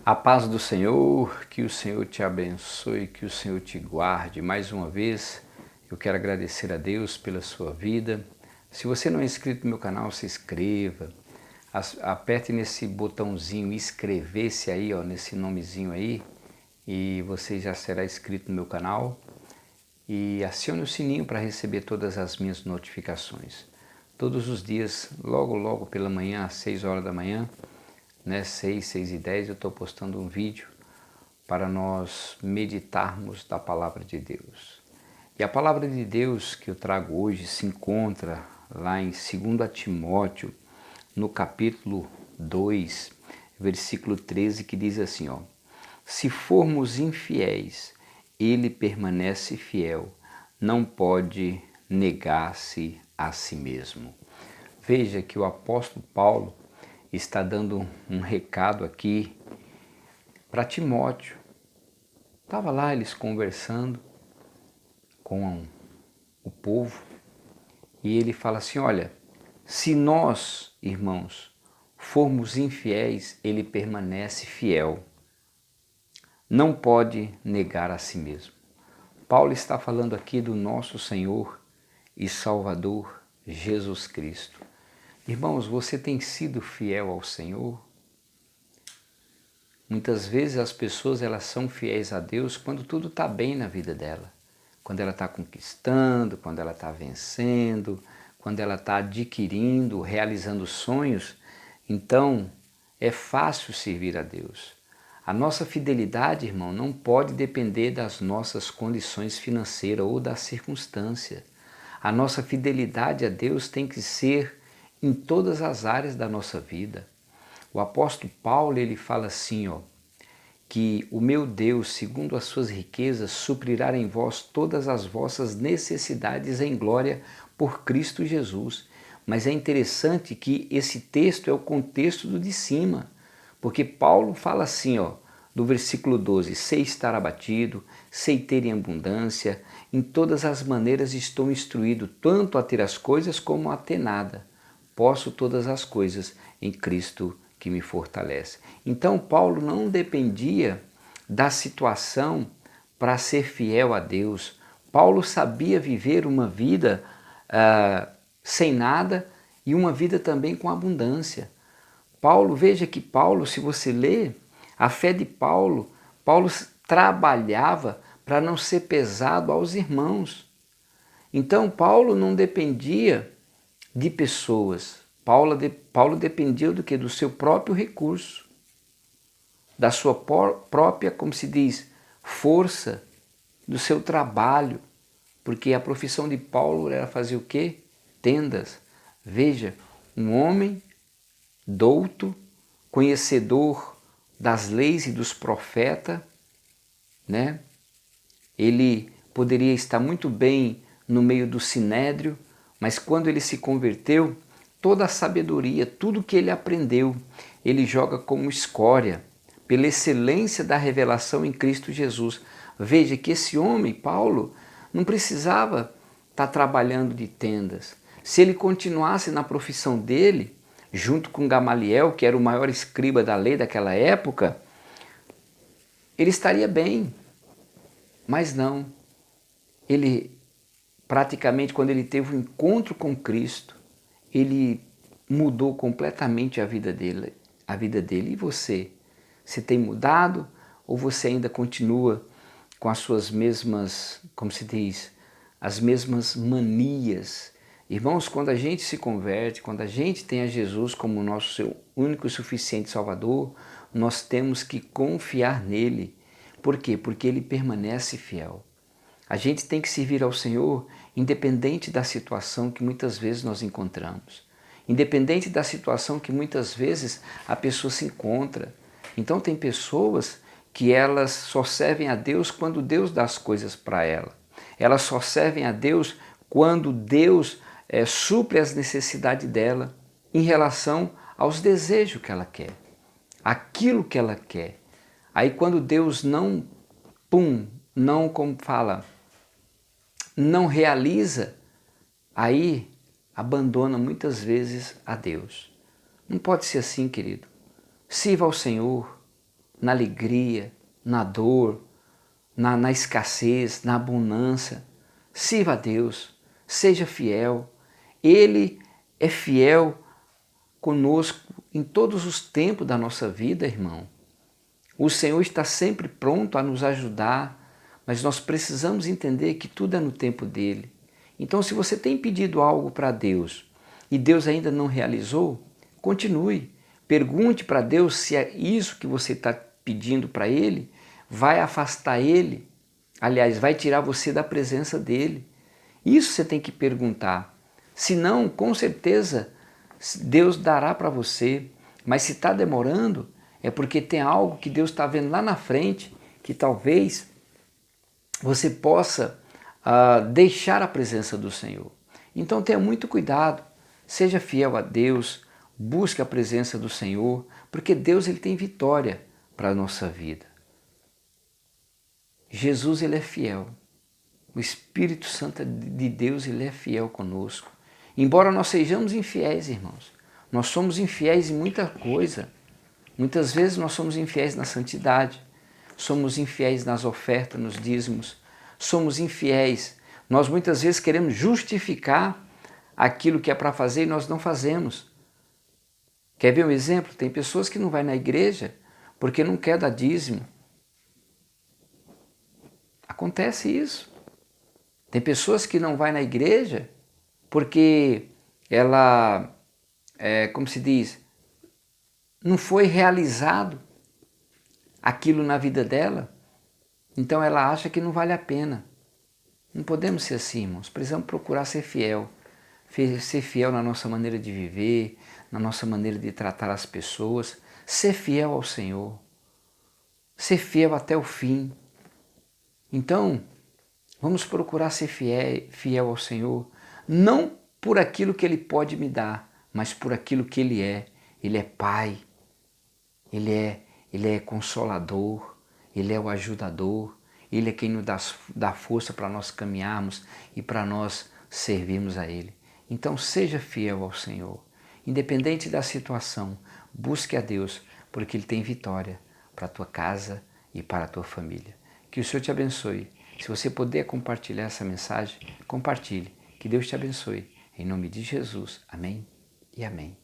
A paz do Senhor, que o Senhor te abençoe, que o Senhor te guarde. Mais uma vez, eu quero agradecer a Deus pela sua vida. Se você não é inscrito no meu canal, se inscreva. Aperte nesse botãozinho inscrever-se aí, ó, nesse nomezinho aí, e você já será inscrito no meu canal. E acione o sininho para receber todas as minhas notificações. Todos os dias, logo pela manhã, às 6 horas da manhã, 6h10, eu estou postando um vídeo para nós meditarmos da Palavra de Deus. E a Palavra de Deus que eu trago hoje se encontra lá em 2 Timóteo, no capítulo 2, versículo 13, que diz assim, ó: se formos infiéis, ele permanece fiel, não pode negar-se a si mesmo. Veja que o apóstolo Paulo está dando um recado aqui para Timóteo. Estava lá eles conversando com o povo e ele fala assim, olha, se nós, irmãos, formos infiéis, ele permanece fiel. Não pode negar a si mesmo. Paulo está falando aqui do nosso Senhor e Salvador Jesus Cristo. Irmãos, você tem sido fiel ao Senhor? Muitas vezes as pessoas elas são fiéis a Deus quando tudo está bem na vida dela. Quando ela está conquistando, quando ela está vencendo, quando ela está adquirindo, realizando sonhos. Então é fácil servir a Deus. A nossa fidelidade, irmão, não pode depender das nossas condições financeiras ou da circunstância. A nossa fidelidade a Deus tem que ser em todas as áreas da nossa vida. O apóstolo Paulo, ele fala assim, ó, que o meu Deus, segundo as suas riquezas, suprirá em vós todas as vossas necessidades em glória por Cristo Jesus. Mas é interessante que esse texto é o contexto do de cima, porque Paulo fala assim, ó, do versículo 12, sei estar abatido, sei ter em abundância, em todas as maneiras estou instruído, tanto a ter as coisas como a ter nada. Posso todas as coisas em Cristo que me fortalece. Então Paulo não dependia da situação para ser fiel a Deus. Paulo sabia viver uma vida sem nada e uma vida também com abundância. Paulo, veja que Paulo, se você ler, a fé de Paulo, Paulo trabalhava para não ser pesado aos irmãos. Então Paulo não dependia de pessoas. Paulo dependia do que? Do seu próprio recurso, da sua própria, como se diz, força, do seu trabalho, porque a profissão de Paulo era fazer o quê? Tendas. Veja, um homem douto, conhecedor das leis e dos profetas, né? Ele poderia estar muito bem no meio do sinédrio, mas quando ele se converteu, toda a sabedoria, tudo que ele aprendeu, ele joga como escória, pela excelência da revelação em Cristo Jesus. Veja que esse homem, Paulo, não precisava estar trabalhando de tendas. Se ele continuasse na profissão dele, junto com Gamaliel, que era o maior escriba da lei daquela época, ele estaria bem. Mas não. Ele, praticamente, quando ele teve um encontro com Cristo, ele mudou completamente a vida dele. A vida dele. E você? Você tem mudado ou você ainda continua com as suas mesmas, como se diz, as mesmas manias? Irmãos, quando a gente se converte, quando a gente tem a Jesus como nosso seu único e suficiente Salvador, nós temos que confiar nele. Por quê? Porque ele permanece fiel. A gente tem que servir ao Senhor independente da situação que muitas vezes nós encontramos. Independente da situação que muitas vezes a pessoa se encontra. Então tem pessoas que elas só servem a Deus quando Deus dá as coisas para ela. Elas só servem a Deus quando Deus supre as necessidades dela em relação aos desejos que ela quer, aquilo que ela quer. Aí quando Deus não, não, como fala, não realiza, aí abandona muitas vezes a Deus. Não pode ser assim, querido. Sirva ao Senhor, na alegria, na dor, na escassez, na abundância. Sirva a Deus, seja fiel. Ele é fiel conosco em todos os tempos da nossa vida, irmão. O Senhor está sempre pronto a nos ajudar, mas nós precisamos entender que tudo é no tempo dele. Então, se você tem pedido algo para Deus e Deus ainda não realizou, continue. Pergunte para Deus se é isso que você está pedindo para Ele vai afastar Ele, aliás, vai tirar você da presença dEle. Isso você tem que perguntar. Se não, com certeza, Deus dará para você. Mas se está demorando, é porque tem algo que Deus está vendo lá na frente, que talvez você possa deixar a presença do Senhor. Então tenha muito cuidado, seja fiel a Deus, busque a presença do Senhor, porque Deus ele tem vitória para a nossa vida. Jesus ele é fiel, o Espírito Santo de Deus ele é fiel conosco. Embora nós sejamos infiéis, irmãos, nós somos infiéis em muita coisa. Muitas vezes nós somos infiéis na santidade, somos infiéis nas ofertas, nos dízimos, somos infiéis. Nós muitas vezes queremos justificar aquilo que é para fazer e nós não fazemos. Quer ver um exemplo? Tem pessoas que não vão na igreja porque não quer dar dízimo. Acontece isso. Tem pessoas que não vão na igreja porque ela, como se diz, não foi realizado aquilo na vida dela, então ela acha que não vale a pena. Não podemos ser assim, irmãos. Precisamos procurar ser fiel na nossa maneira de viver, na nossa maneira de tratar as pessoas, ser fiel ao Senhor, ser fiel até o fim. Então, vamos procurar ser fiel ao Senhor, não por aquilo que Ele pode me dar, mas por aquilo que Ele é. Ele é Pai, Ele é consolador, Ele é o ajudador, Ele é quem nos dá força para nós caminharmos e para nós servirmos a Ele. Então seja fiel ao Senhor, independente da situação, busque a Deus, porque Ele tem vitória para a tua casa e para a tua família. Que o Senhor te abençoe. Se você puder compartilhar essa mensagem, compartilhe. Que Deus te abençoe. Em nome de Jesus. Amém e amém.